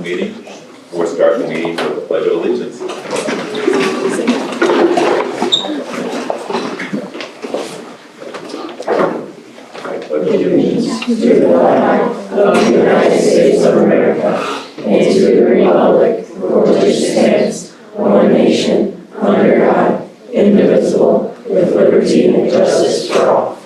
the meeting. We'll start the meeting with the Pledge of Allegiance. I pledge allegiance to the flag of the United States of America and to the republic for which it stands, one nation, under God, indivisible, with liberty and justice for all.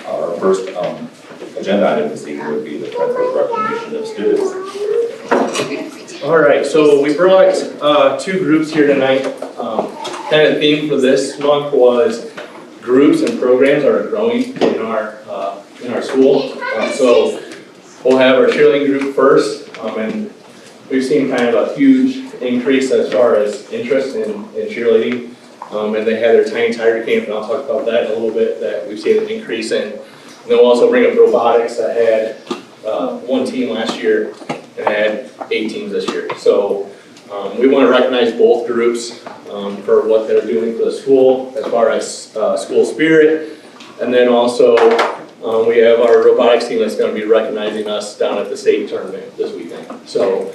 Our first agenda item this evening would be the principal's recognition of students. All right, so we brought two groups here tonight. Kind of the theme for this month was groups and programs are growing in our school. So we'll have our cheerleading group first, and we've seen kind of a huge increase as far as interest in cheerleading. And they had their Tiny Tiger Camp, and I'll talk about that in a little bit, that we've seen an increase in. And then we'll also bring up robotics that had one team last year and had 8 teams this year. So we want to recognize both groups for what they're doing for the school as far as school spirit. And then also we have our robotics team that's going to be recognizing us down at the state tournament this weekend. So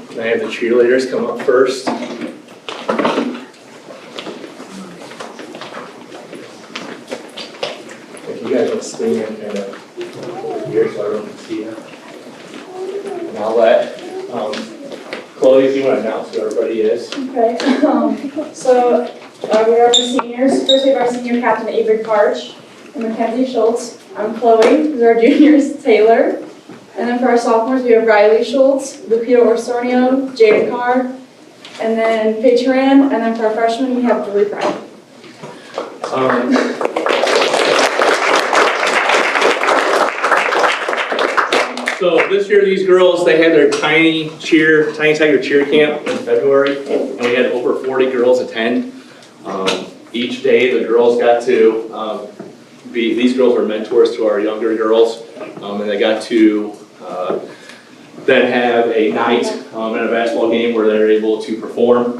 can I have the cheerleaders come up first? If you guys want to stand kind of here so everyone can see you. And I'll let Chloe, if you want to announce who everybody is. Okay, so we are the seniors. First we have our senior captain, Avery Karch, and Mackenzie Schultz. I'm Chloe. These are our juniors, Taylor. And then for our sophomores, we have Riley Schultz, Lupita Orsornio, Jaden Carr, and then Paige Horan. And then for our freshmen, we have Julie Brown. So this year, these girls, they had their Tiny Tiger Cheer Camp in February, and we had over 40 girls attend. Each day, the girls got to these girls were mentors to our younger girls, and they got to then have a night at a basketball game where they're able to perform.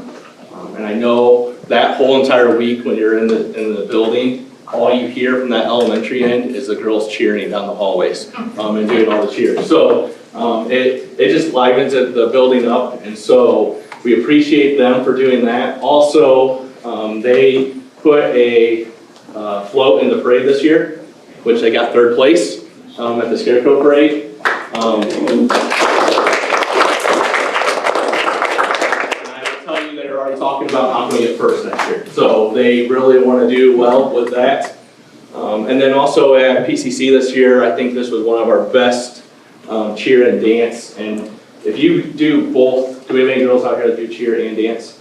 And I know that whole entire week when you're in the building, all you hear from that elementary end is the girls cheering down the hallways and doing all the cheers. So it just livens the building up, and so we appreciate them for doing that. Also, they put a float in the parade this year, which they got 3rd place at the Scarecrow Parade. And I will tell you they're already talking about how to get 1st next year. So they really want to do well with that. And then also at PCC this year, I think this was one of our best cheer and dance. And if you do both, do we have any girls out here that do cheer and dance?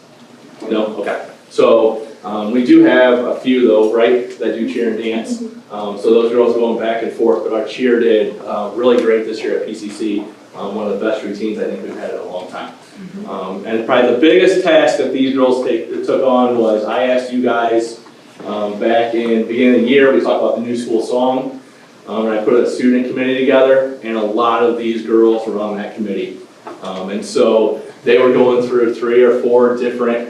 No? Okay. So we do have a few though, right, that do cheer and dance. So those girls are going back and forth, but our cheer did really great this year at PCC. One of the best routines I think we've had in a long time. And probably the biggest task that these girls took on was I asked you guys back in the beginning of the year, we talked about the new school song, and I put a student committee together, and a lot of these girls were on that committee. And so they were going through 3 or 4 different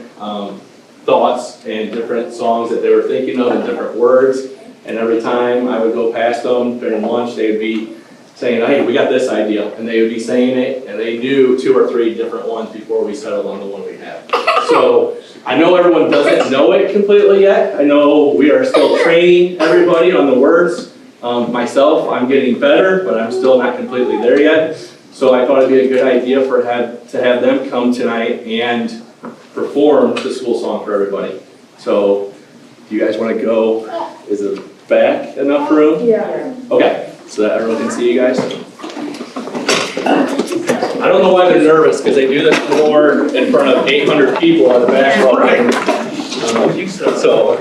thoughts and different songs that they were thinking of and different words. And every time I would go past them during lunch, they would be saying, hey, we got this idea. And they would be saying it, and they knew 2 or 3 different ones before we settled on the one we have. So I know everyone doesn't know it completely yet. I know we are still training everybody on the words. Myself, I'm getting better, but I'm still not completely there yet. So I thought it'd be a good idea to have them come tonight and perform the school song for everybody. So do you guys want to go? Is it back enough room? Yeah. Okay, so that everyone can see you guys. I don't know why they're nervous, because they do this more in front of 800 people on the basketball game. So.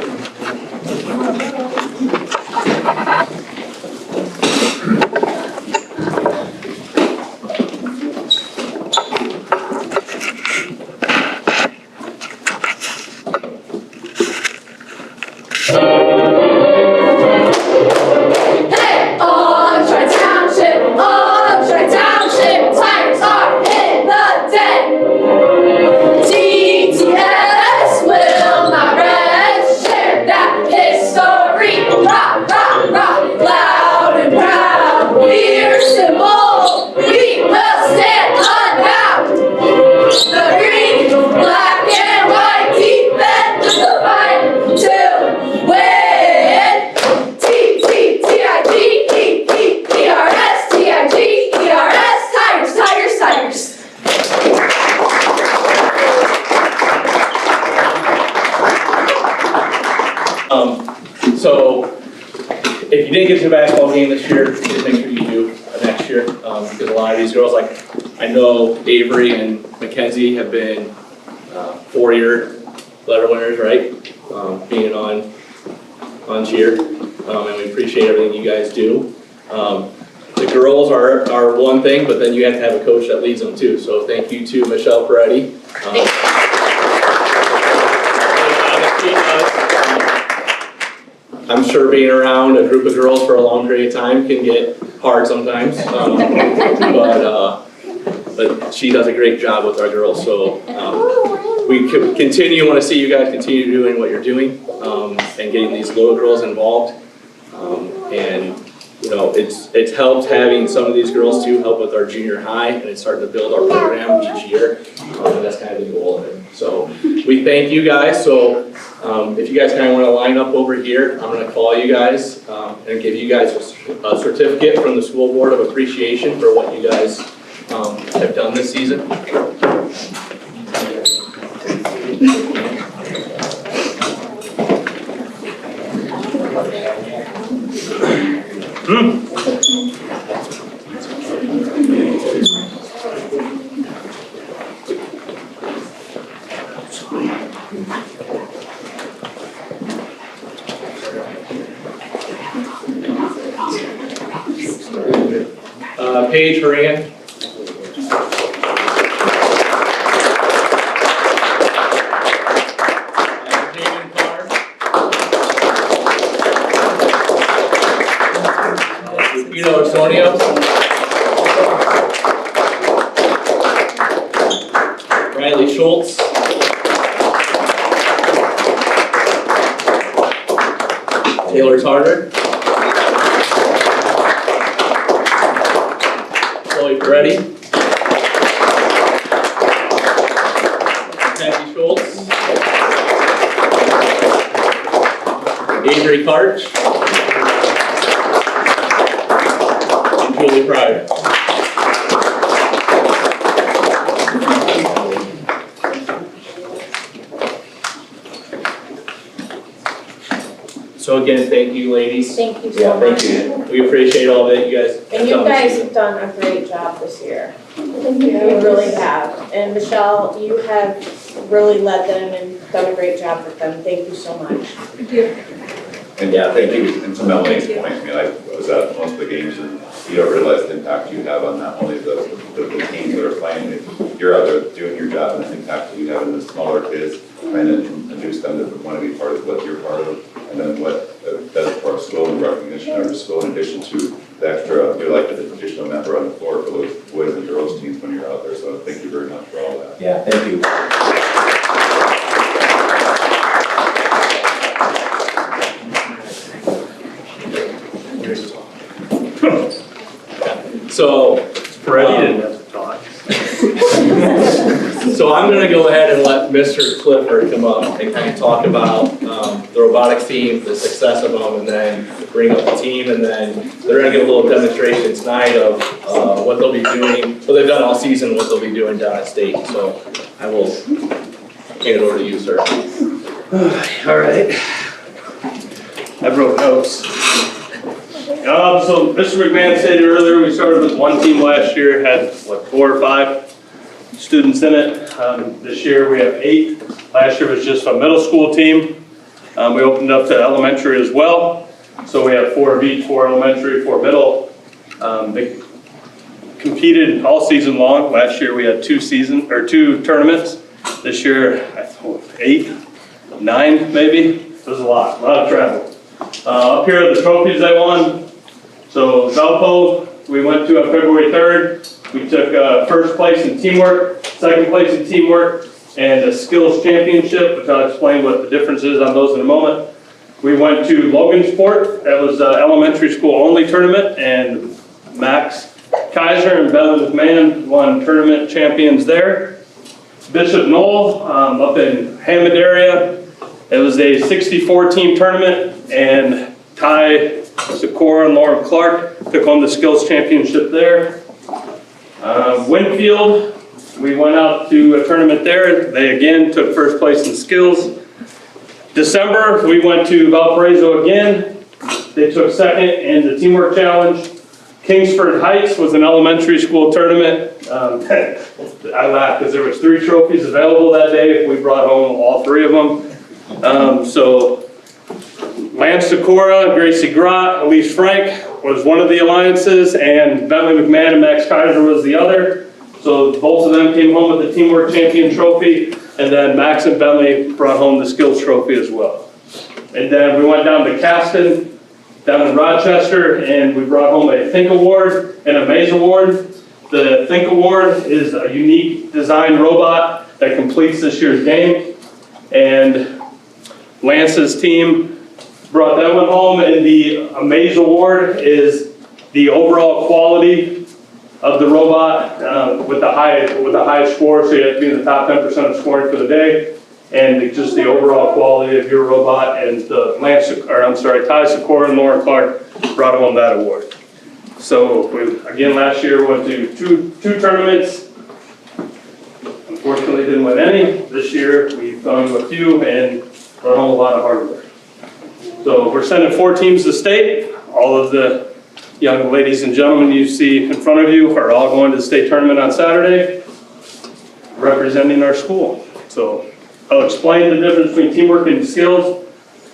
Hey, all of Tri-Township, Tigers are in the den. TTL. you didn't get to the basketball game this year, please make sure you do next year, because a lot of these girls, like, I know Avery and Mackenzie have been 4-year letter winners, right? Being on cheer, and we appreciate everything you guys do. The girls are one thing, but then you have to have a coach that leads them too. So thank you to Michelle Peretti. I'm sure being around a group of girls for a long period of time can get hard sometimes, but she does a great job with our girls. So we want to see you guys continue doing what you're doing and getting these little girls involved. And you know, it's helped having some of these girls too help with our junior high, and it's starting to build our program each year. And that's kind of the goal of it. So we thank you guys. So if you guys kind of want to line up over here, I'm going to call you guys and give you guys a certificate from the school board of appreciation for what you guys have done this season. Paige Horan. Lupino Arsonia. Riley Schultz. Taylor Tarter. Ready? Mackenzie Schultz. Avery Karch. And Julie Pryor. So again, thank you, ladies. Thank you so much. We appreciate all that you guys have And you done guys this have done a great job this year. Thank you. You really have. And Michelle, you have really led them and done a great job with them. Thank you so much. Thank you. And yeah, thank you. And to Melanie's point, I mean, I was at most of the games, and you don't realize the impact you have on not only the teams that are playing. You're out there doing your job, and the impact you have on the smaller kids, trying to induce them to want to be part of what you're part of, and then what does for our school and recognition of our school, in addition to the extra, you're like an additional member on the floor for those boys and girls teams when you're out there. So thank you very much for all that. Yeah, thank you. So, Freddie didn't have to talk. So I'm going to go ahead and let Mr. Clifford come up and kind of talk about the robotics team, the success of them, and then bring up the team, and then they're going to give a little demonstration tonight of what they'll be doing, what they've done all season, what they'll be doing down at state. So I will hand it over to you, sir. All right. I wrote notes. So Mr. McMahon stated earlier, we started with one team last year, had what, 4 or 5 students in it. This year we have 8. Last year was just a middle school team. We opened up to elementary as well. So we have 4 of each, 4 elementary, 4 middle. They competed all season long. Last year we had 2 tournaments. This year, I thought 8, 9 maybe. It was a lot of travel. Up here are the trophies they won. So Valpo, we went to on February 3rd. We took first place in teamwork, second place in teamwork, and a skills championship, which I'll explain what the difference is on those in a moment. We went to Logansport. That was an elementary school only tournament, and Max Kaiser and Bella McMahon won tournament champions there. Bishop Knoll up in Hammond area. It was a 64 team tournament, and Ty Sikora and Lauren Clark took home the skills championship there. Winfield, we went out to a tournament there. They again took first place in skills. December, we went to Valparaiso again. they took second in the teamwork challenge. Kingsford Heights was an elementary school tournament. I laugh because there was 3 trophies available that day. We brought home all 3 of them. So Lance Sikora, Gracie Grott, Elise Frank was one of the alliances, and Bentley McMahon and Max Kaiser was the other. So both of them came home with the Teamwork Champion Trophy, and then Max and Bentley brought home the Skills Trophy as well. And then we went down to Caston, down in Rochester, and we brought home a Think Award and a Maze Award. The Think Award is a unique design robot that completes this year's game, and Lance's team brought that one home, and the Amaze Award is the overall quality of the robot with the high score, so you have to be in the top 10% of scoring for the day, and just the overall quality of your robot. And the Ty Sikora and Lauren Clark brought home that award. So we, again, last year went to two tournaments. Unfortunately, didn't win any. This year we've gone to a few and brought home a lot of hardware. So we're sending 4 teams to state. All of the young ladies and gentlemen you see in front of you are all going to the state tournament on Saturday, representing our school. So I'll explain the difference between teamwork and skills.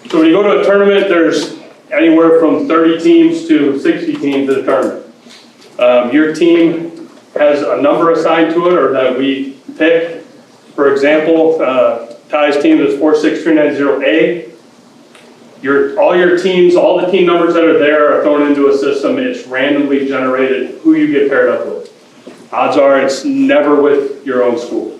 So when you go to a tournament, there's anywhere from 30 teams to 60 teams at a tournament. Your team has a number assigned to it, or that we pick. For example, Ty's team is 46390A. All your teams, all the team numbers that are there are thrown into a system. It's randomly generated who you get paired up with. Odds are it's never with your own school.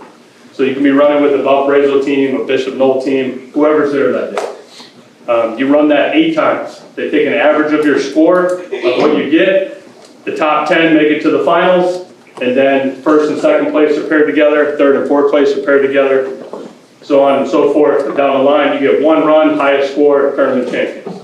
So you can be running with a Valparaiso team, a Bishop Knoll team, whoever's there that day. You run that 8 times. They take an average of your score, of what you get. The top 10 make it to the finals, and then first and second place are paired together, third and fourth place are paired together, so on and so forth. Down the line, you get 1 run, highest score, tournament champions.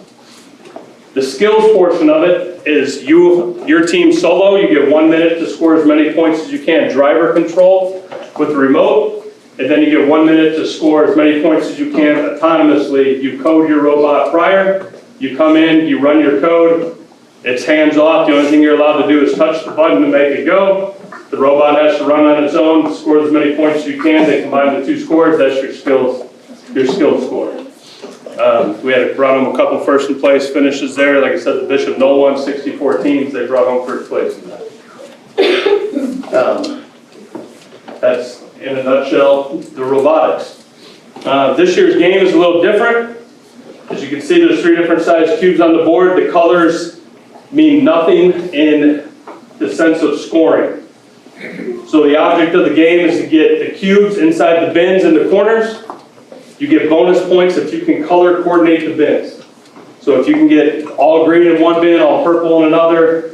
The skills portion of it is your team solo. You get 1 minute to score as many points as you can, driver control with the remote. And then you get 1 minute to score as many points as you can autonomously. You code your robot prior, you come in, you run your code, it's hands off. The only thing you're allowed to do is touch the button to make it go. The robot has to run on its own, score as many points as you can. They combine the 2 scores, that's your skills score. We had brought home a couple first in place finishes there. Like I said, the Bishop Knoll won 64 teams, they brought home first place in that. That's, in a nutshell, the robotics. This year's game is a little different. As you can see, there's 3 different size cubes on the board. The colors mean nothing in the sense of scoring. So the object of the game is to get the cubes inside the bins in the corners. You get bonus points if you can color coordinate the bins. So if you can get all green in one bin, all purple in another,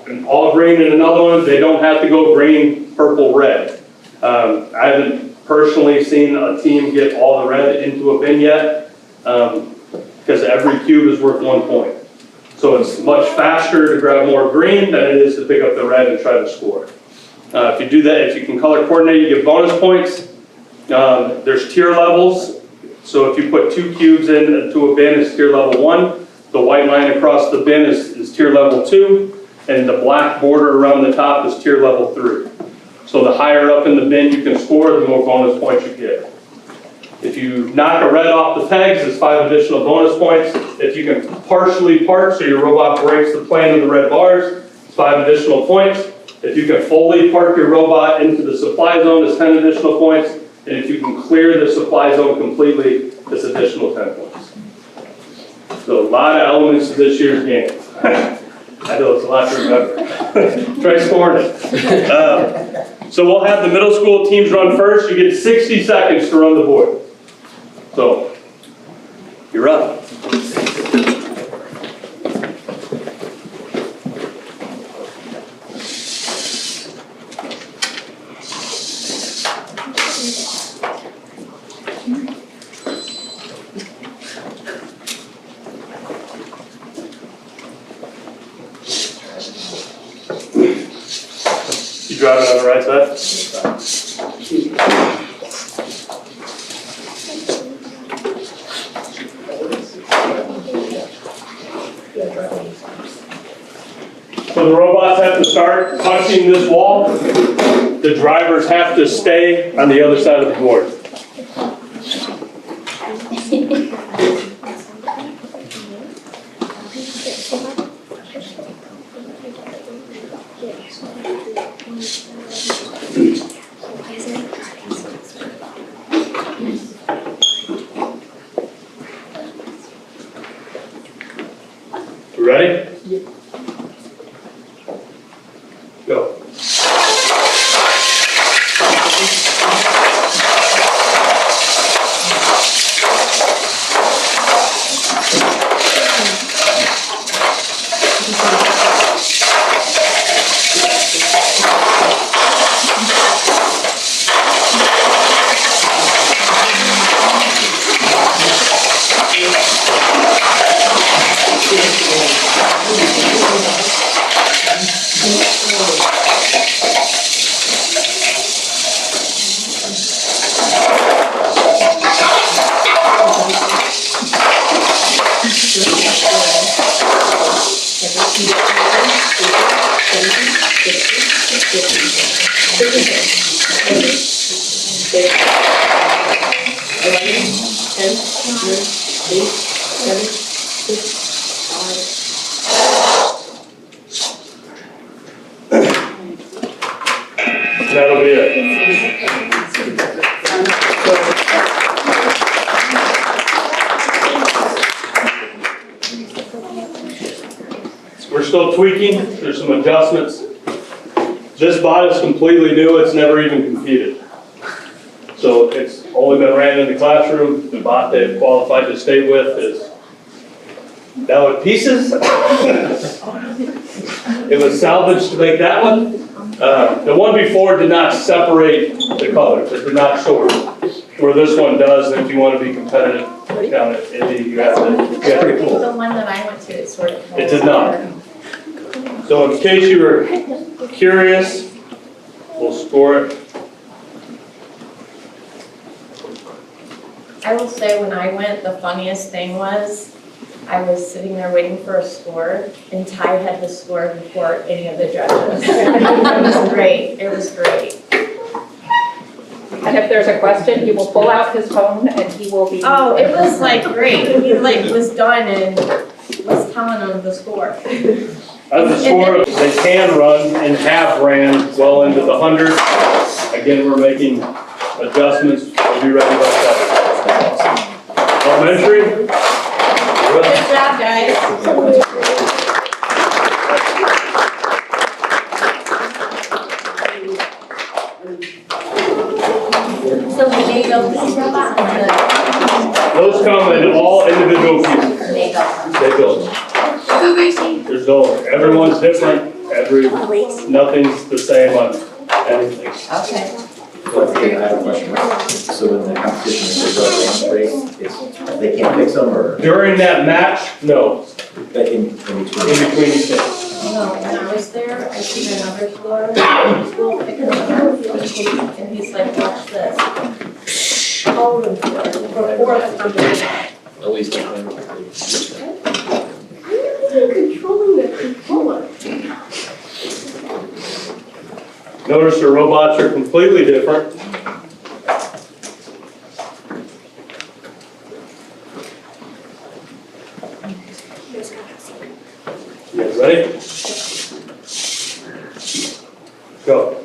and all green in another one, they don't have to go green, purple, red. I haven't personally seen a team get all the red into a bin yet, because every cube is worth 1 point. So it's much faster to grab more green than it is to pick up the red and try to score. If you do that, if you can color coordinate, you get bonus points. There's tier levels. So if you put 2 cubes into a bin, it's tier level 1. The white line across the bin is tier level 2. And the black border around the top is tier level 3. So the higher up in the bin you can score, the more bonus points you get. If you knock a red off the pegs, it's 5 additional bonus points. If you can partially park so your robot breaks the plane of the red bars, it's 5 additional points. If you can fully park your robot into the supply zone, it's 10 additional points. And if you can clear the supply zone completely, it's additional 10 points. So a lot of elements to this year's game. I know it's a lot to remember. Try scoring it. So we'll have the middle school teams run first. You get 60 seconds to run the board. So, you're up. You driving on the right side? So the robots have to start touching this wall. The drivers have to stay on the other side of the board. You ready? Go. That'll be it. We're still tweaking, there's some adjustments. This bot is completely new, it's never even competed. So it's only been ran in the classroom. The bot they've qualified to stay with is now in pieces. It was salvaged to make that one. The one before did not separate the colors, it did not sort. Where this one does, and if you want to be competitive down at Indy, you have to, pretty cool. The one that I went to, it sort of. It did not. So in case you were curious, we'll score it. I will say, when I went, the funniest thing was, I was sitting there waiting for a score, and Ty had the score before any of the judges. It was great, it was great. And if there's a question, he will pull out his phone and he will be. Oh, it was like great, he like was done and was telling them the score. As the score, they can run and have ran well into the hundreds. Again, we're making adjustments. We'll be ready by Saturday. Elementary. Good job, guys. So they go this robot and Those come in all individual pieces. they go. They build. There's no, everyone's different. Nothing's the same on anything. Okay. Okay, I have a question. So in the competition, if they go one race, they can't fix them or During that match, no, in in between? between each day. No, when I was there, I seen another score, school picking it up, and he's like, watch this. All of them, for fourth company. At least Controlling the controller. Notice the robots are completely different. You guys ready? Go.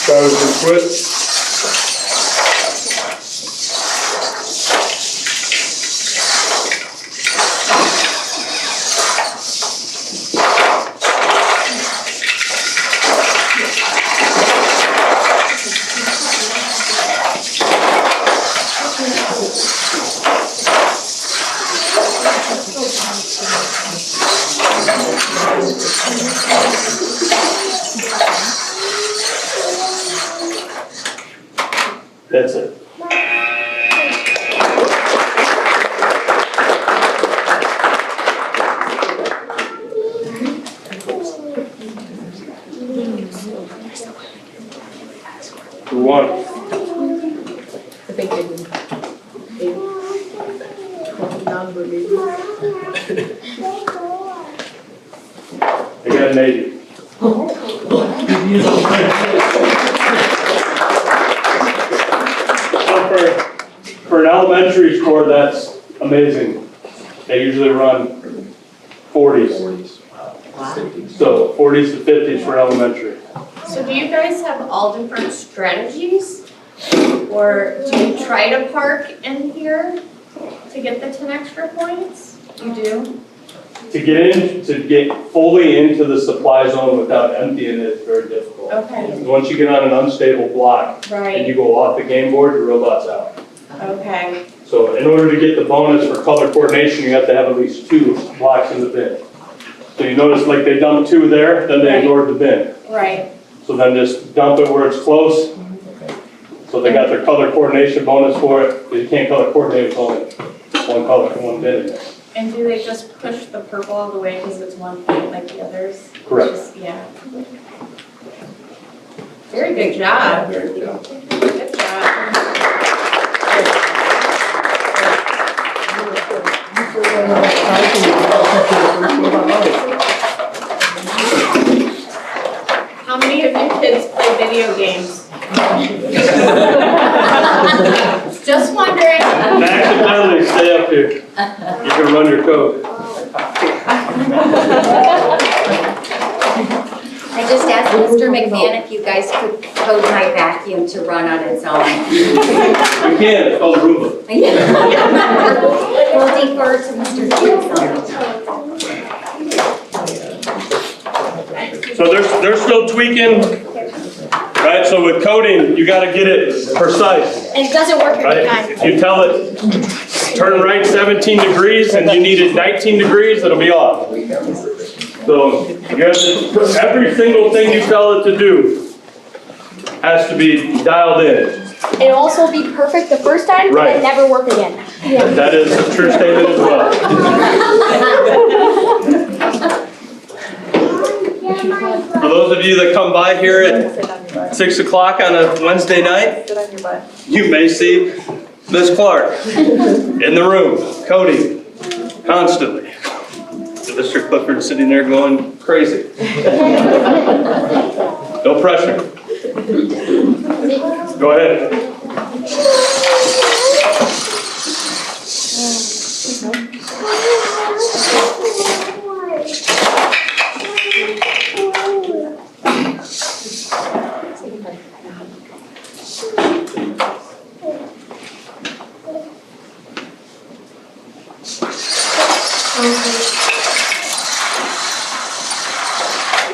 Drivers can quit. That's it. Who won? The big one. I got an 80. So for an elementary score, that's amazing. They usually run 40s. So 40s to 50s for elementary. So do you guys have all different strategies? Or do you try to park in here to get the 10 extra points? You do? To get fully into the supply zone without emptying it is very difficult. Okay, Once you get on an unstable block and right, you go off the game board, the robot's out. okay, So in order to get the bonus for color coordination, you have to have at least 2 blocks in the bin. So you notice like they dumped 2 there, then they Right. ignored the bin. right. So then just dump it where it's close. So they got their color coordination bonus for it, but you can't color coordinate with only one color and one bin in there. And do they just push the purple all the way because it's 1 point like the others? Correct. Just- Yeah. Very good job. Very good job. Good job. How many of you kids play video games? Just wondering. Max and Natalie, stay up here. You can run your code. I just asked Mr. McMahon if you guys could code my vacuum to run on its own. You can, it's called Roomba. We'll defer to Mr. Johnson. So they're still tweaking, right? So with coding, you gotta get it precise, And it doesn't work every right? time. If you tell it, turn right 17 degrees and you need it 19 degrees, it'll be off. So you have to, every single thing you tell it to do has to be dialed in. It'll also be perfect the first time, and Right. then never work again. That is a true statement as well. For those of you that come by here at 6 o'clock on a Wednesday night, you may see Miss Clark in the room, coding constantly. Mr. Clifford sitting there going crazy. No pressure. Go ahead.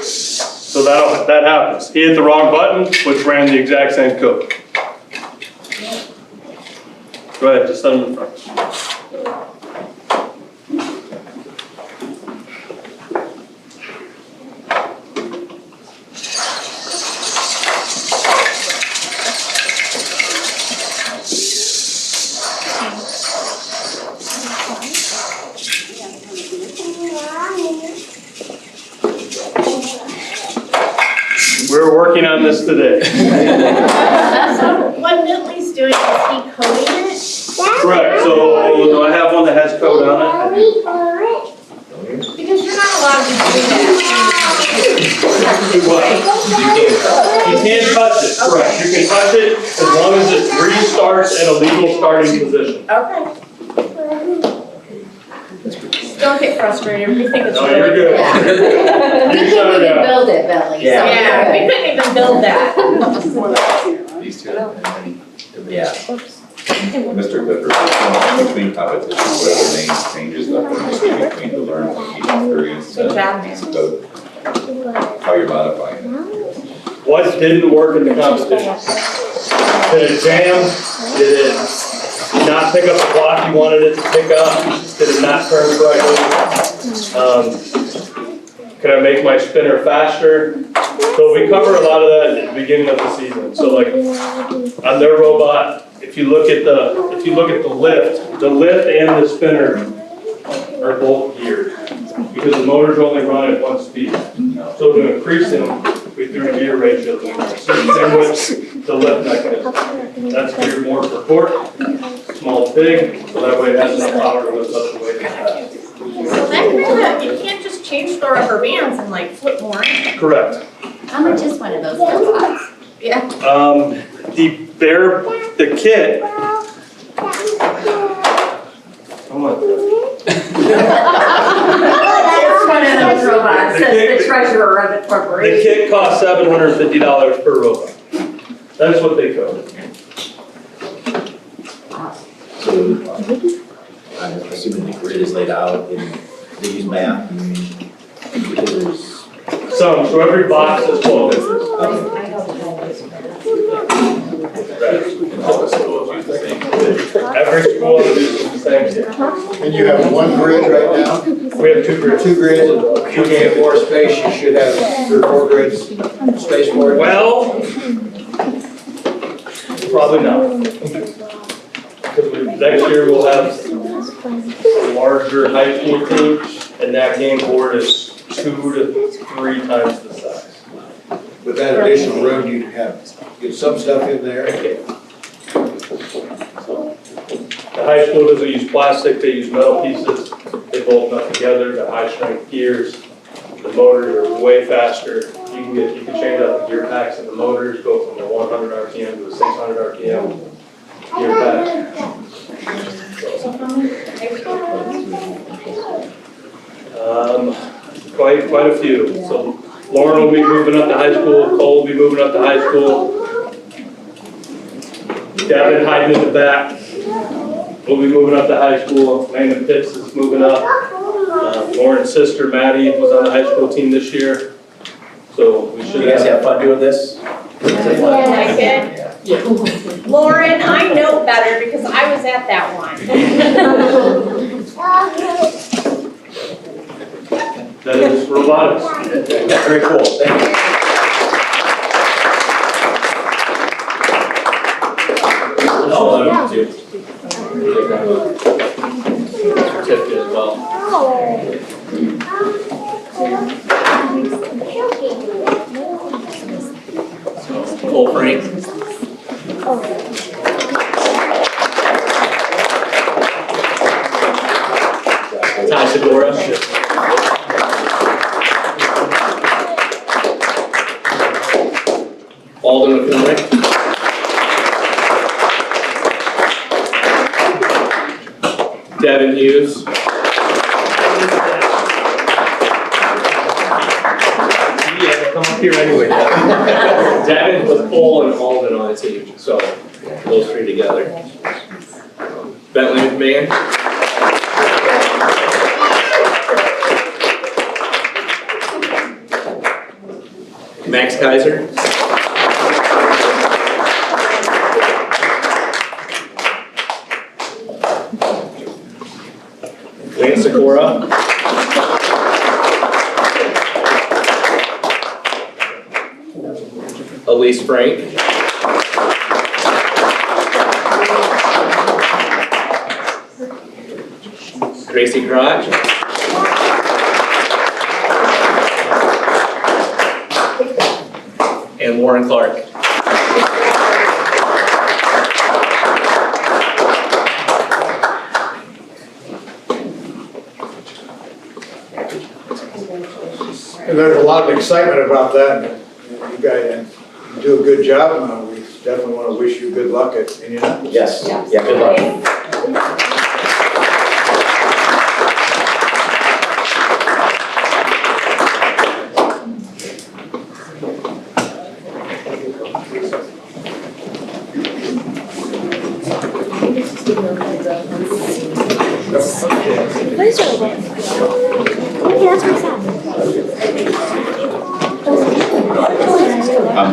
So that happens. He hit the wrong button, which ran the exact same code. Go ahead, just set him in front. We're working on this today. So what Bentley's doing, is he coding it? Correct, so I have one that has code on it. Because you're not allowed to do that. Do what? You can't touch it, correct. You can touch it as long as it restarts in a legal starting position. Okay. Don't get frustrated, we think it's No, really you're good. Yeah. You We shut couldn't it even down. build it, Bentley. so- Yeah, we couldn't even build that. These two, and then, Yeah. Mr. Clifford, between competition, what are the main changes that we're making between the learn and teach experience? Good job, man. So, how you're modifying it? What didn't work in the competition? Did it jam? Did it not pick up the block you wanted it to pick up? Did it not turn correctly? Can I make my spinner faster? So we cover a lot of that at the beginning of the season. So like on their robot, if you look at the lift and the spinner are both geared because the motors only run at one speed. So to increase them, we threw gear ratios in there. Same with the lift mechanism. That's geared more for torque, small to big, so that way it has enough power to lift up the weight of the pack. So that you can't just change the rubber bands and like flip more in. Correct. How much is one of those robots? Yeah. The kit. Come on. It's one of those robots, says the treasurer of the corporation. The kit costs $750 per robot. That's what they cover. So, I'm assuming the grid is laid out and they use math and there's. So every box is 12 inches. All the schools use the same thing. Every school uses the same kit. And you have one grid right now? We have 2 grids. 2 grids, and you can have more space, you should have 3 or 4 grids space for it. Well, probably not. Because next year we'll have a larger high school team, and that game board is 2 to 3 times the size. With that additional room, you have, get some stuff in there. The high school doesn't use plastic, they use metal pieces. They bolt nut together, the high strength gears. The motors are way faster. You can change out the gear packs and the motors, go from a 100 RPM to a 600 RPM gear pack. Quite a few. So Lauren will be moving up to high school, Cole will be moving up to high school. Devin hiding in the back will be moving up to high school. Landon Pitts is moving up. Lauren's sister Maddie was on the high school team this year. So we should You guys have fun doing this? Like it? Lauren, I know better because I was at that one. That is robotics. Very cool, thank you. Certificate as well. Cole Frank. Ty Segura. Alden McCormick. Devin Hughes. Yeah, come up here anyway. Devin was Cole and Alden on the team, so those 3 together. Bentley McMahon. Max Kaiser. Lance Sikora. Elise Frank. Gracie Crotch. And Warren Clark. And there's a lot of excitement about that, and you guys do a good job, and we definitely want to wish you good luck at Indianapolis. Yes, yeah, good luck. What is your name? Okay, that's my son.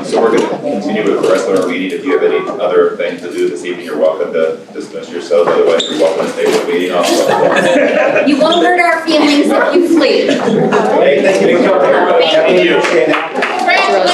So we're going to continue with the rest of our meeting. If you have any other things to do this evening, you're welcome to dismiss yourselves. Otherwise, you're welcome to stay with the meeting also. You won't hurt our feelings if you sleep. Hey, thank you for coming, everybody. Thank you. Congratulations.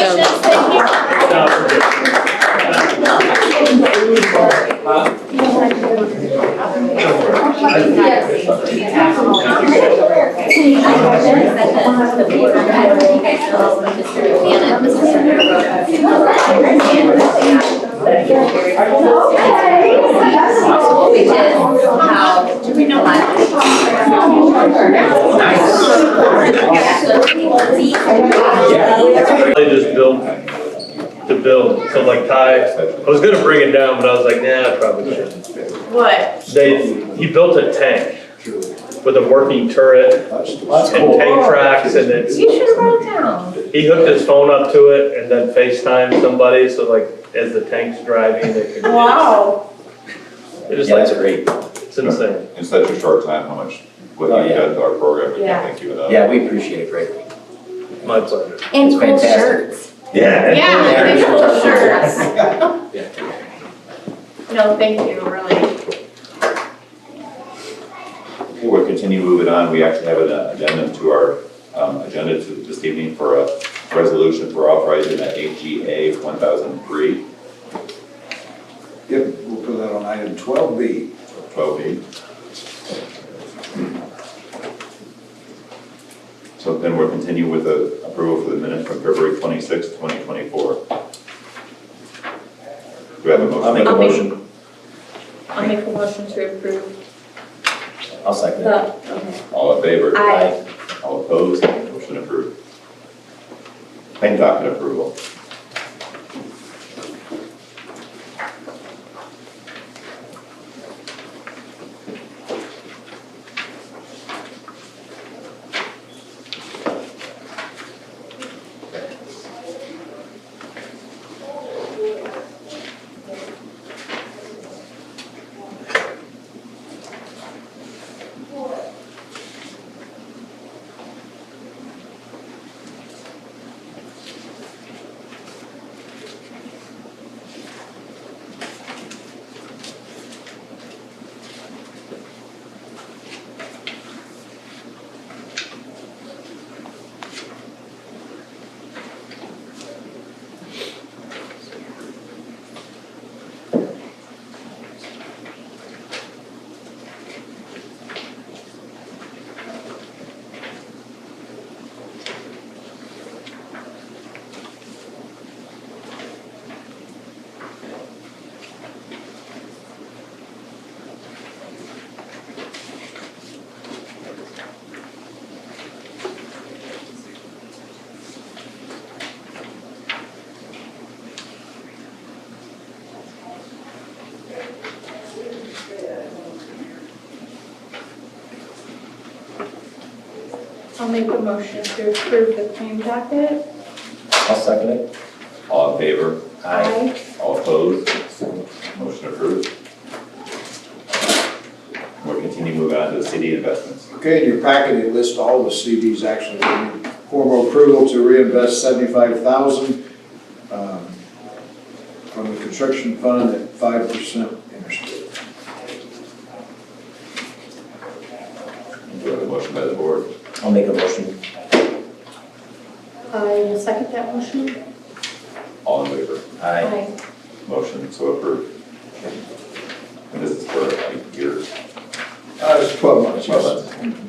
They just built to build, so like Ty, I was gonna bring it down, but I was like, nah, I probably shouldn't. What? He built a tank with a working turret and tank tracks, and it's, You should have brought it down. he hooked his phone up to it and then FaceTimed somebody, so like, as the tank's driving, they could. Wow. It just Yeah, like, that's great. it's insane. In such a short time, how much, what Oh, you've yeah. done to our program, we Yeah. can't thank you enough. Yeah, we appreciate it greatly. My pleasure. And It's cool fantastic. shirts. Yeah. Yeah, they cool shirts. No, thank you, really. Okay, we'll continue moving on. We actually have an addendum to our agenda to this evening for a resolution for authorizing the AGA 1003, Yep, we'll put that on item 12B. 12B. So then we'll continue with the approval for the minutes from February 26, 2024. Do we have a motion? I'll make a motion. I'll make a motion to approve. I'll second it. Okay. All in favor? Aye. All opposed? Motion approved. Claim docket approval. I'll make a motion to approve the claim docket. I'll second it. All in favor? Aye. All opposed? Motion approved. We'll continue moving on to the city investments. Okay, in your packet, it lists all the CDs actually. We need formal approval to reinvest $75,000 from the construction fund at 5% interest rate. Do we have a motion by the board? I'll make a motion. I will second that motion. All in favor? Aye. Motion so approved. And this is for like years. It's 12 months, yes. 12 months.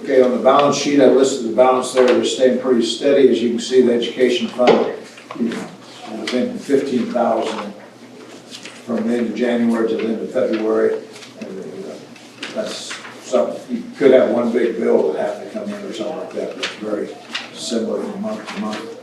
Okay, on the balance sheet, I listed the balance there, we're staying pretty steady. As you can see, the education fund, within 15,000 from the end of January to the end of February. That's something, you could have one big bill that have to come in or something like that, but it's very similar from month to month.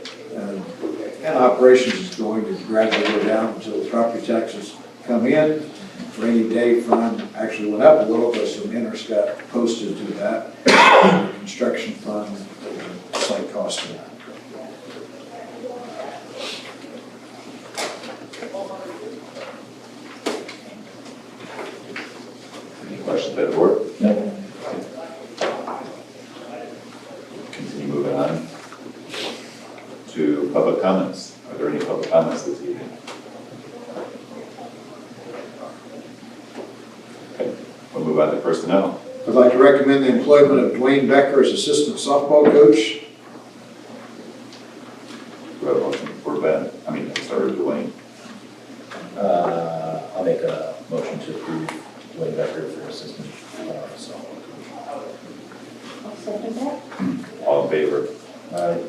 And operations is going to gradually go down until the property taxes come in. Rainy day fund actually went up a little, but some interest got posted to that. The construction fund, there's a slight cost to that. Any questions by the board? No. Continue moving on to public comments. Are there any public comments this evening? Okay, we'll move on to personnel. I'd like to recommend the employment of Dwayne Becker as assistant softball coach. Do we have a motion for Ben? I mean, sorry, Dwayne. I'll make a motion. to approve Wayne Becker for assistant softball I'll second that. All in favor? coach.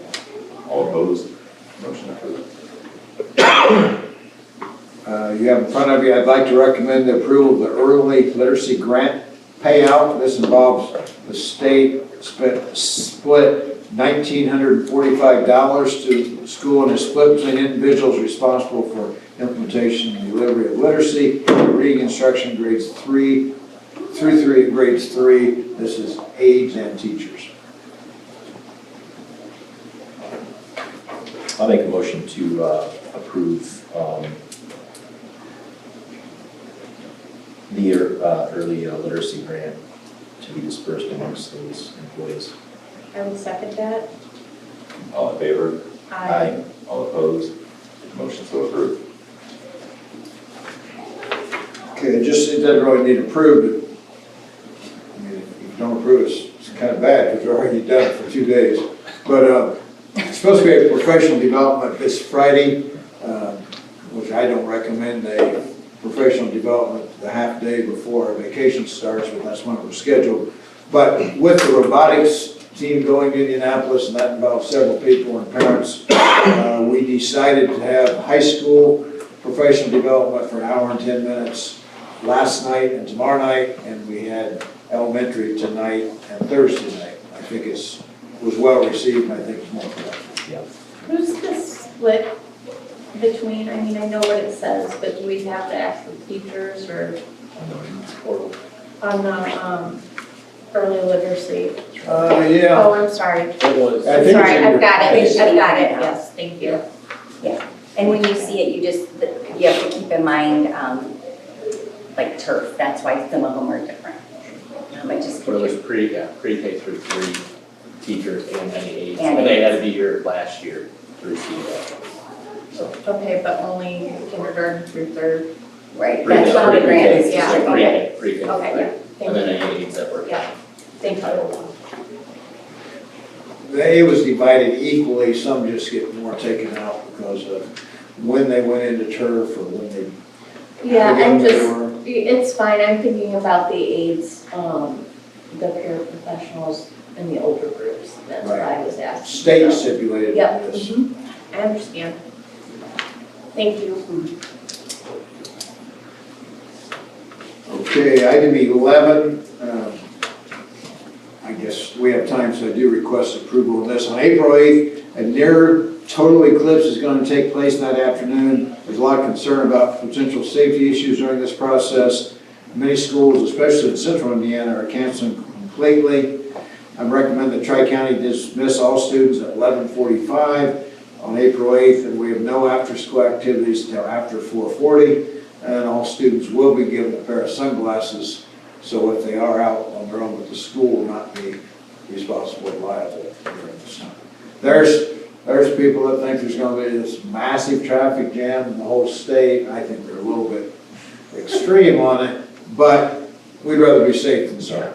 All opposed? Motion approved. You have in front of you, I'd like to recommend the approval of the early literacy grant payout. This involves the state split $1,945 to the school and is split between individuals responsible for implementation and delivery of literacy, reading instruction grades 3 through grades 3. This is aides and teachers. I'll make a motion to approve the early literacy grant to be dispersed amongst those employees. I will second that. All in favor? Aye. All opposed? Motion so approved. Okay, it doesn't really need approved. I mean, if you don't approve it, it's kind of bad because we're already done it for 2 days. But it's supposed to be a professional development this Friday, which I don't recommend a professional development the half day before our vacation starts, but that's when it was scheduled. But with the robotics team going to Indianapolis, and that involves several people and parents, we decided to have high school professional development for 1 hour and 10 minutes last night and tomorrow night, and we had elementary tonight and Thursday night. I think it was well received, and I think it's more productive. Yeah. Who's the split between, I mean, I know what it says, but do we have the actual teachers or on the early literacy? Yeah. Oh, I'm sorry. It was. I think Sorry, it's in I've your- got it, I've got it. Yes, thank you. And when you see it, you have to keep in mind, like turf, that's why some of them are different. But just. But it was pre-K through 3 teachers and any aides, And and they had to aides. be here last year to receive that. So. Okay, but only kindergarten through 3rd. Right, that's how the grant is, yeah, okay. Pre-K, Okay, yeah, and thank then you. any aides that were. Yeah, thank you. It was divided equally, some just get more taken out because of when they went into turf or when they. Yeah, how young I'm they just, were. it's fine, I'm thinking about the aides, the paraprofessionals and the older groups, that's what I was asking. State stipulated Yep, this. I understand. Thank you. Okay, item 11, I guess we have time, so I do request approval of this. On April 8th, a near total eclipse is going to take place that afternoon. There's a lot of concern about potential safety issues during this process. Many schools, especially in central Indiana, are canceling completely. I recommend that Tri-County dismiss all students at 11:45 on April 8th, and we have no after-school activities until after 4:40. And all students will be given a pair of sunglasses, so if they are out on their own with the school, will not be responsible and liable during this time. There's people that think there's gonna be this massive traffic jam in the whole state. I think they're a little bit extreme on it, but we'd rather be safe than sorry.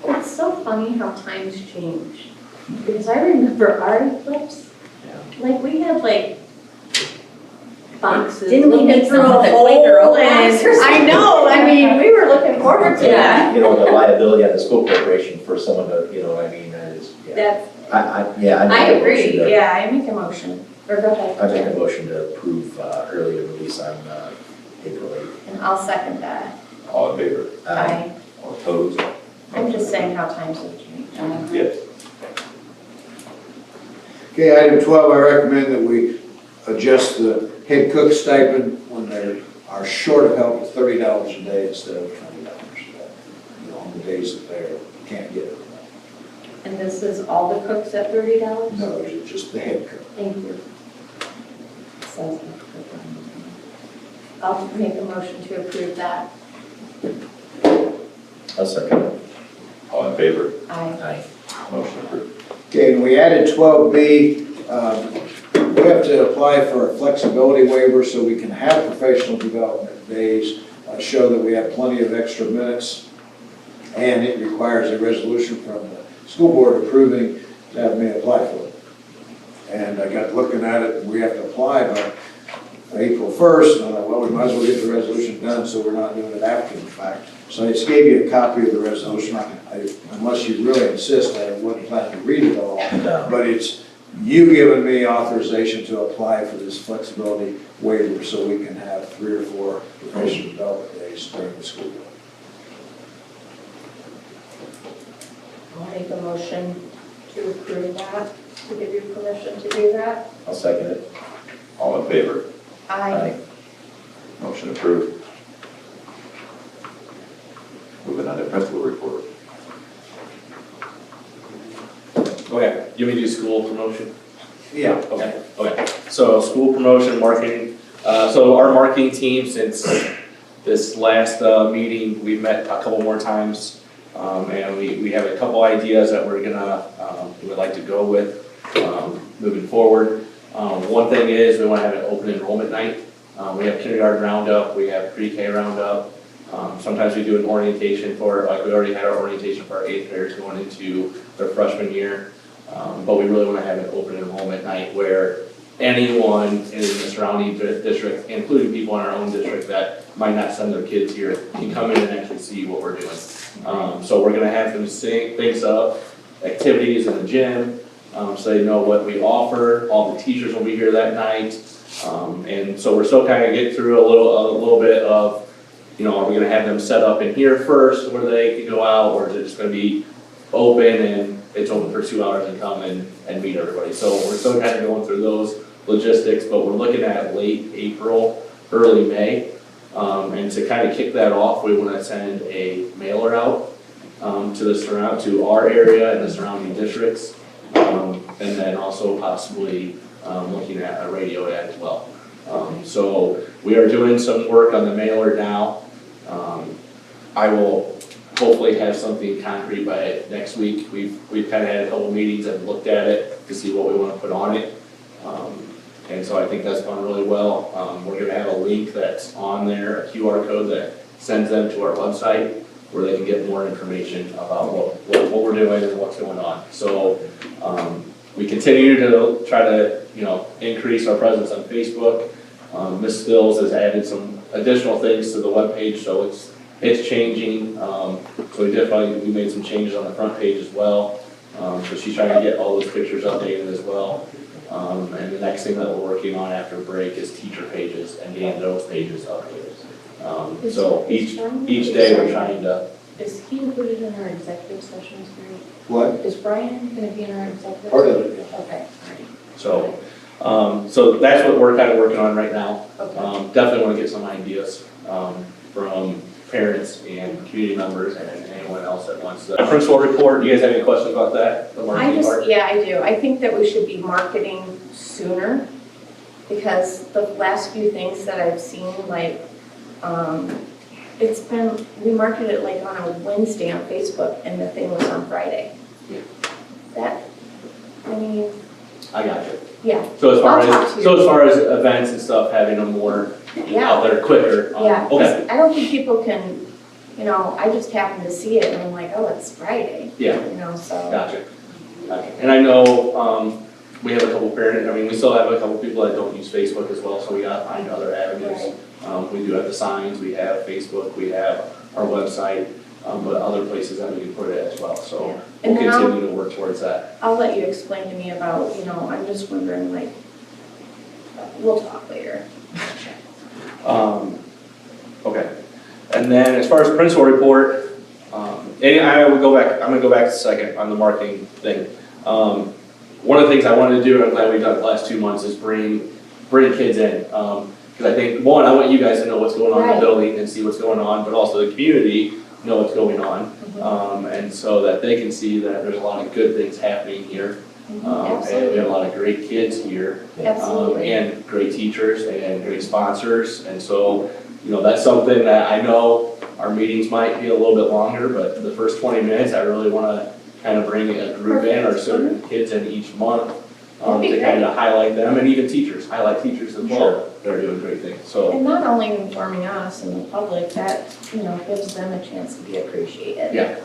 It's so funny how times change, because I remember our eclipse, like we had like boxes. Didn't we looking make through some a of the Quaker hole Oat and- box or something? I know, I mean, we were looking forward to that. You know, the liability on the school corporation for someone to, you know, what I mean, is, yeah. That's, I I make a motion agree, to- yeah, I make a motion, or go ahead. I make a motion to approve earlier release on April 8th. And I'll second that. All in favor? Aye. All opposed? I'm just saying how times have changed. Yes. Okay, item 12, I recommend that we adjust the head cook stipend when they are short of help to $30 a day instead of $20 a day. You know, on the days that they can't get it. And this is all the cooks at $30? No, it's just the head cook. Thank you. Says- I'll make a motion to approve that. I'll second it. All in favor? Aye. Aye. Motion approved. Okay, and we added 12B. We have to apply for a flexibility waiver so we can have professional development days, show that we have plenty of extra minutes, and it requires a resolution from the school board approving to have me apply for it. And I got looking at it, and we have to apply, but April 1st, and I thought, well, we might as well get the resolution done so we're not doing it after the fact. So I just gave you a copy of the resolution. Unless you really insist, I wouldn't plan to read it all. No. But it's you giving me authorization to apply for this flexibility waiver so we can have 3 or 4 professional development days during the school year. I'll make a motion to approve that, to give you permission to do that. I'll second it. All in favor? Aye. Motion approved. Moving on to principal report. Okay, you want me to do school promotion? Yeah. Okay. So school promotion, marketing. So our marketing team, since this last meeting, we've met a couple more times. And we have a couple ideas that we're gonna, we would like to go with moving forward. One thing is we wanna have an open enrollment night. We have kindergarten roundup, we have pre-K roundup. Sometimes we do an orientation for, like we already had our orientation for our 8th graders going into their freshman year. But we really want to have an open enrollment night where anyone in the surrounding district, including people in our own district that might not send their kids here, can come in and actually see what we're doing. So we're going to have them sync things up, activities in the gym, so they know what we offer. All the teachers will be here that night. And so we're still kind of getting through a little bit of, you know, are we gonna have them set up in here first where they can go out, or is it just gonna be open and it's open for 2 hours and come and meet everybody? So we're still kind of going through those logistics, but we're looking at late April, early May. And to kind of kick that off, we wanna send a mailer out to our area and the surrounding districts. And then also possibly looking at a radio ad as well. So we are doing some work on the mailer now. I will hopefully have something concrete by next week. We've kind of had a couple meetings and looked at it to see what we want to put on it. And so I think that's gone really well. We're going to have a link that's on there, a QR code that sends them to our website where they can get more information about what we're doing and what's going on. So we continue to try to, you know, increase our presence on Facebook. Ms. Stills has added some additional things to the webpage, so it's changing. So we made some changes on the front page as well. So she's trying to get all those pictures updated as well. And the next thing that we're working on after break is teacher pages and getting those pages updated. So each day we're trying to. Is he included in our executive sessions tonight? What? Is Brian gonna be in our executive? Part of it, yeah. Okay, So, so that's what we're kind of working on right now. okay. Definitely want to get some ideas from parents and community members and anyone else that wants to. Principal report, do you guys have any questions about that? The marketing part? Yeah, I do. I think that we should be marketing sooner because the last few things that I've seen, like, we marketed it like on a Wednesday on Facebook and the thing was on Friday. I got you. Yeah. So as far I'll talk to as, you. so as far as events and stuff, having them more out there quicker. Yeah, Okay. I don't think people can, you know, I just happened to see it and I'm like, oh, it's Friday. Yeah. You know, so. Gotcha. And I know we have a couple parents, I mean, we still have a couple people that don't use Facebook as well, so we gotta find other avenues. We do have the signs, we have Facebook, we have our website, but other places that we can put it as well, so Yeah. we'll And then continue to work towards that. I'll let you explain to me about, you know, I'm just wondering, like, we'll talk later. Okay, and then as far as principal report, and I'm gonna go back a second on the marketing thing. One of the things I wanted to do, and I'm glad we've done the last 2 months, is bring kids in. Because I think, one, I want you guys to know what's going on in the building and see what's going on, but also the community know what's going on. And so that they can see that there's a lot of good things happening here. And we have a lot of great kids here. Absolutely. And great teachers and great sponsors. And so, you know, that's something that I know our meetings might be a little bit longer, but the first 20 minutes, I really want to kind of bring a group in or certain kids in each month to kind of highlight them, and even highlight teachers as well. They're doing great things, so. And not only informing us and the public, that, you know, gives them a chance to be appreciated. Yeah,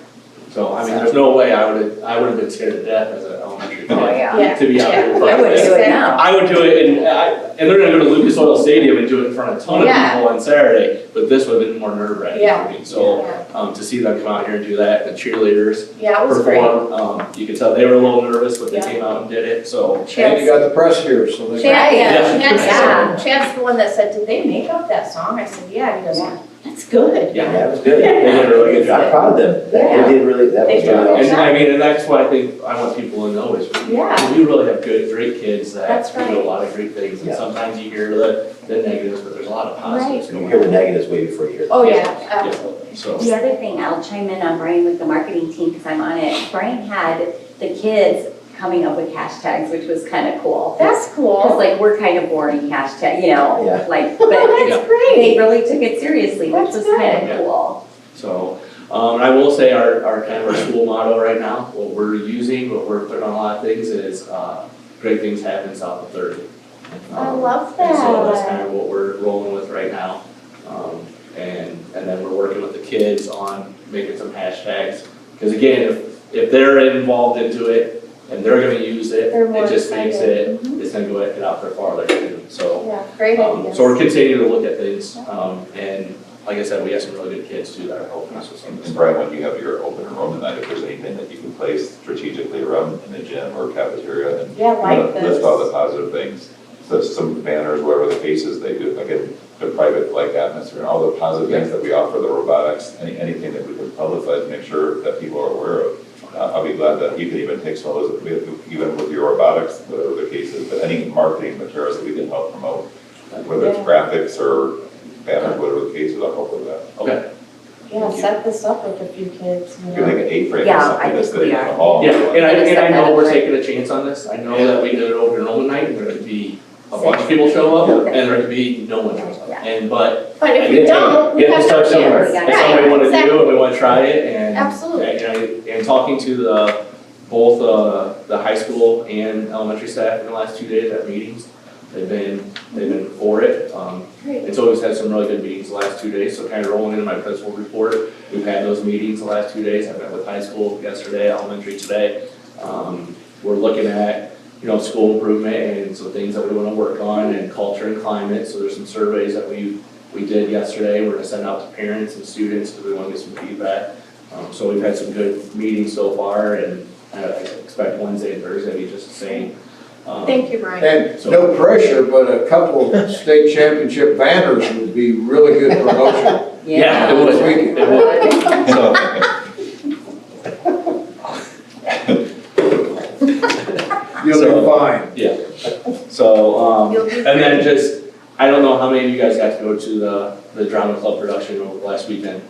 So, I mean, there's no way I would have been scared to death as an elementary Oh, kid yeah. to be out here in front I of would this. do it now. I would do it, and they're gonna go to Lucas Oil Stadium and do it in front of a ton of Yeah. people on Saturday, but this would have been more nerve-wracking Yeah. for me. So, to see them come out here and do that, the cheerleaders Yeah, it was great. perform, you could tell they were a little nervous, but they Yeah. came out and did it, so. And you got the press here, so they. Chad, Yeah. Chad's the one that said, did they make up that song? I said, yeah, he goes, that's good. Yeah. That was good. They did a really good job. I'm proud of them. Yeah. They did really, that was They did. really And awesome. I mean, and that's what I think I want people to know is Yeah. we really have great kids that That's do right. a lot of great things. And Yeah. sometimes you hear the negatives, but there's a lot of positives You going hear on. the negatives way before you hear the Oh, positives. yeah, absolutely. So, The other thing, I'll chime in on Brian with the marketing team because I'm on it. Brian had the kids coming up with hashtags, which was kind of cool. That's Because cool. like, we're kind of boring hashtag, Yeah. like, but Yeah. That's great. they really took it seriously, which That's was good. kind Yeah. of cool. so, and I will say our kind of our school motto right now, what we're using, what we're putting on a lot of things is, great things happen south of 30. I love And so that's that. kind of what we're rolling with right now. And then we're working with the kids on making some hashtags. Because again, if they're involved into it and they're gonna use it, They're more it just makes excited. it, it's gonna go get out there farther too. So, Yeah, great idea. so we're continuing to look at things. And like I said, we have some really good kids too that are helping us with some of this. And Brian, when you have your open enrollment night, if there's anything that you can place strategically around in the gym or cafeteria and Yeah, like this. list all the positive things. So some banners, whatever the case is, they do, again, the private like atmosphere and all the positive things that we offer, the robotics, anything that we can publicize, make sure that people are aware of. I'll be glad that you can even take some of those, even with your robotics, whatever the case is, but any marketing materials that we can help promote, whether it's graphics or banners, whatever the case is, I'll help with that. Okay. Yeah, set this up with a few kids, you If you know. think an A-frame or Yeah, I something that's think we sitting in the are. hall. Yeah, and I Set that know up we're right. taking a chance on this. I know that we did an open enrollment night and there could be a bunch of people show up and there could be no one shows up. Yeah. But But if you don't, we you have have to start no somewhere. chance. It's something we want to do Exactly. and we want to try it and. Absolutely. And talking to both the high school and elementary staff in the last 2 days at meetings, they've been for it. Great. It's always had some really good meetings the last 2 days, so kind of rolling into my principal report, we've had those meetings the last 2 days. I met with high school yesterday, elementary today. We're looking at, school improvement and some things that we want to work on and culture and climate. So there's some surveys that we did yesterday. We're gonna send out to parents and students because we want to get some feedback. So we've had some good meetings so far and I expect Wednesday and Thursday to be just the same. Thank you, Brian. And no pressure, but a couple of state championship banners would be really good promotion. Yeah, it would, it would. You'll be fine. Yeah. So, You'll be and then just, I don't know how many of you guys got to go to the drama club production over the last weekend.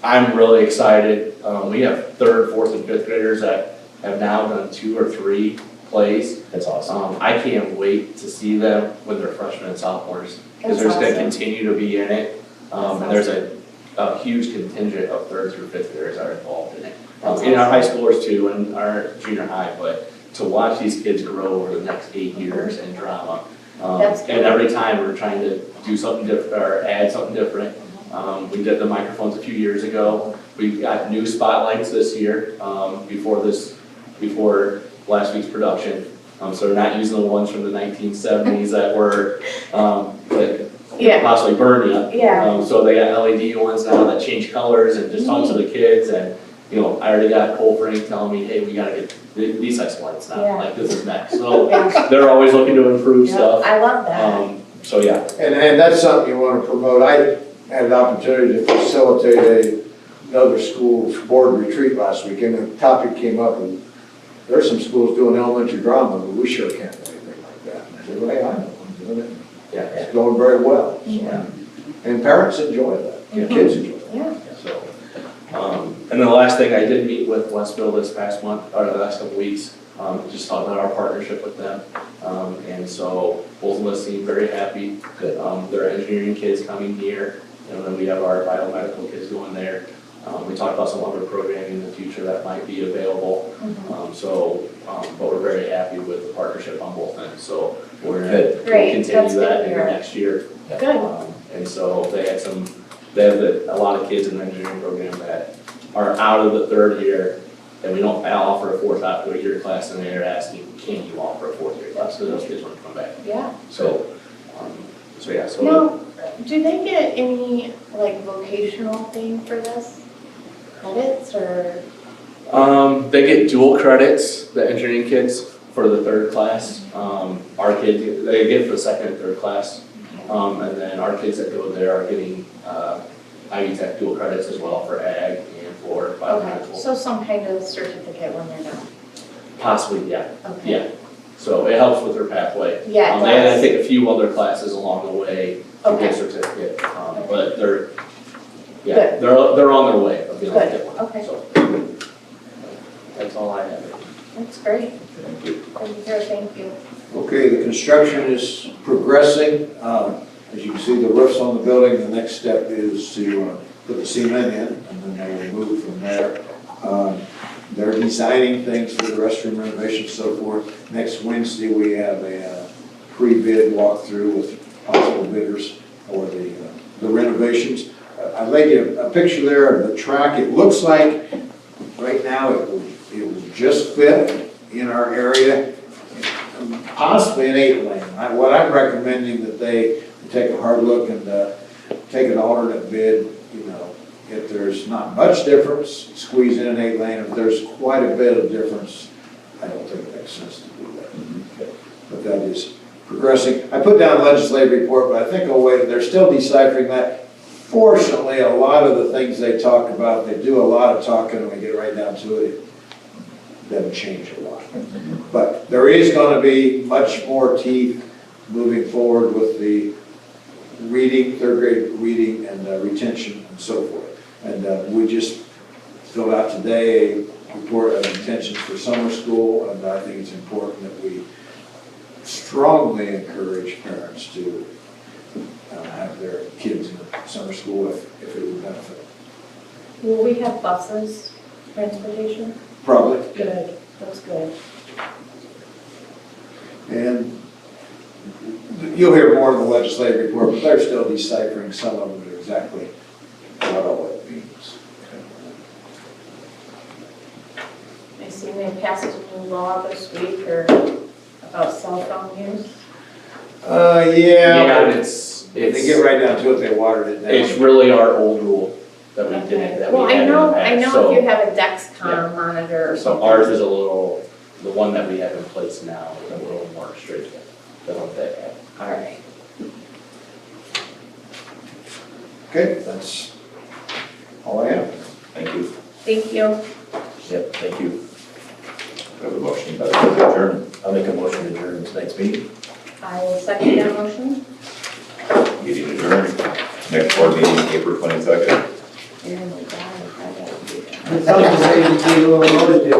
I'm really excited. We have third, fourth, and fifth graders that have now done 2 or 3 plays. That's awesome. I can't wait to see them when they're freshmen and sophomores, because That's they're just gonna awesome. continue to be in it. And there's a huge contingent of third through fifth graders that are involved in it. In our high schoolers too, and our junior high, but to watch these kids grow over the next 8 years in drama. That's good. And every time we're trying to do something different, or add something different. We did the microphones a few years ago. We've got new spotlights this year, before last week's production. So we're not using the ones from the 1970s that were, that Yeah. possibly burn you. Yeah. So they got LED ones now that change colors and just talk to the kids and, I already got Cole Frank telling me, hey, we gotta get these types of lights now, Yeah. like this is next. So Yeah. they're always looking to improve Yeah, stuff. I love that. So yeah, And that's something you want to promote. I had an opportunity to facilitate another school's board retreat last week, and the topic came up, and there's some schools doing elementary drama, but we sure can't do anything like that. And I said, well, hey, I know, I'm doing it. yeah, It's going very well. yeah. And parents enjoy that, and kids enjoy it. Yeah. So, and then the last thing, I did meet with Westville this past month, or the last couple weeks, just talk about our partnership with them. And so both of us seem very happy. Good. There are engineering kids coming here, and then we have our biomedical kids going there. We talked about some other programming in the future that might be available. But we're very happy with the partnership on both ends, so we're gonna Good. Great, that's continue good that to in the hear. next year. Good. And so they have a lot of kids in the engineering program that are out of the third year, and we don't offer a fourth out to a year class, and they're asking, can you offer a fourth year class? So those kids want to come back. Yeah. So, yeah, so. Now, do they get any like vocational thing for this? Credits or? They get dual credits, the engineering kids, for the third class. Our kids, they get it for the second and third class. And then our kids that go there are getting, Ivy Tech dual credits as well for ag and for Okay, biomedical. so some kind of certificate when they're done. Possibly, yeah, Okay. yeah. So it helps with their pathway. Yeah, it And I does. take a few other classes along the way to Okay. get a certificate, but they're, yeah, Good. they're on their way of being able to Good, get one. okay. So that's all I have. That's great. Thank you. Thank you. Okay, the construction is progressing. As you can see, the roof's on the building. The next step is to put the cement in, and then they will move from there. They're designing things for the restroom renovation and so forth. Next Wednesday, we have a pre-bid walkthrough with possible bidders for the renovations. I laid you a picture there of the track. It looks like right now it will just fit in our area, possibly an 8-lane. What I'm recommending that they take a hard look and take an alternate bid. You know, if there's not much difference, squeeze in an 8-lane. If there's quite a bit of difference, I don't think it makes sense to do that. But that is progressing. I put down a legislative report, but I think they're still deciphering that. Fortunately, a lot of the things they talk about, they do a lot of talking, and we get right down to it, it doesn't change a lot. But there is going to be much more teeth moving forward with the reading, third grade reading and retention and so forth. And we just filled out today a report of intentions for summer school, and I think it's important that we strongly encourage parents to have their kids in summer school if it would benefit. Will we have buses, transportation? Probably. Good, that's good. And you'll hear more in the legislative report, but they're still deciphering some of them exactly what all it means. I seen they passed a new law this week or about cell phone use. Yeah, and If they get right down to it, they watered it down. it's really our old rule that we didn't, that we Well, had in the past. I know So- if you have a Dexcom monitor or something. So ours is a little, the one that we have in place now is a little more stringent than what they have. All right. Okay, that's all I have. Thank you. Thank you. Yep, thank you. We have a motion by the adjourn. I'll make a motion to adjourn tonight's meeting. I will second that motion. Meeting adjourned. Next board meeting, April 22nd. Oh my God, I gotta do that.